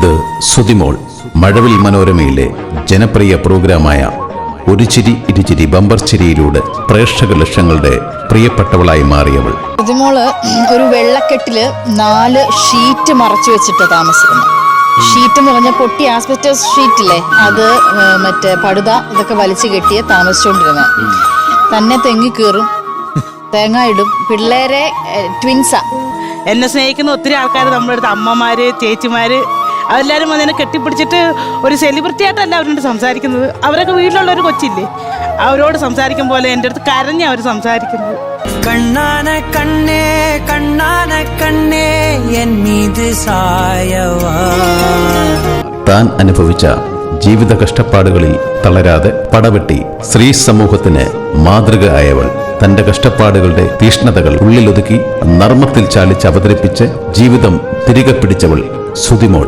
ഇത് സുതിമോൾ. മഴവിൽ മനോരമയിലെ ജനപ്രിയ പ്രോഗ്രാമായ ഒരു ചിരി ഇരുചിരി ബമ്പർ ചിരിയിലൂടെ പ്രേക്ഷക ലക്ഷങ്ങളുടെ പ്രിയപ്പെട്ടവളായി മാറിയവൾ. സുതിമോള് ഒരു വെള്ളക്കെട്ടില് 4 ഷീറ്റ് മറച്ചു വെച്ചിട്ട് താമസിക്കുന്നു. ഷീറ്റ് എന്ന് പറഞ്ഞാൽ പൊട്ടി ആസ്ബസ്റ്റോസ് ഷീറ്റില്ലേ, അത് മറ്റേ പടുത ഇതൊക്കെ വലിച്ചു കെട്ടിയ താമസിച്ചുകൊണ്ടിരുന്നത്. തന്നെ തെങ്ങി കയറും, തേങ്ങ ഇടും. പിള്ളേരെ ട്വിൻസാ. എന്നെ സ്നേഹിക്കുന്ന ഒത്തിരി ആൾക്കാർ നമ്മുടെ അടുത്ത്, അമ്മമാര്, ചേച്ചിമാര്, അതെല്ലാവരും അതിനെ കെട്ടിപ്പിടിച്ചിട്ട് ഒരു സെലിബ്രിറ്റി ആയിട്ടല്ല അവരോട് സംസാരിക്കുന്നത്. അവരൊക്കെ വീട്ടിലുള്ള ഒരു കൊച്ചില്ലേ, അവരോട് സംസാരിക്കും പോലെ എൻ്റെ അടുത്ത് കരഞ്ഞ അവർ സംസാരിക്കുന്നത്. കണ്ണാന കണ്ണേ കണ്ണാന കണ്ണേ എൻ മീത് സായവാ. താൻ അനുഭവിച്ച ജീവിത കഷ്ടപ്പാടുകളിൽ തളരാതെ പടവെട്ടി സ്ത്രീ സമൂഹത്തിന് മാതൃക ആയവൾ. തന്റെ കഷ്ടപ്പാടുകളുടെ തീഷ്ണതകൾ ഉള്ളിലൊതുക്കി നർമ്മത്തിൽ ചാലിച്ച് അവതരിപ്പിച്ച് ജീവിതം തിരികെ പിടിച്ചവൾ സുതിമോൾ.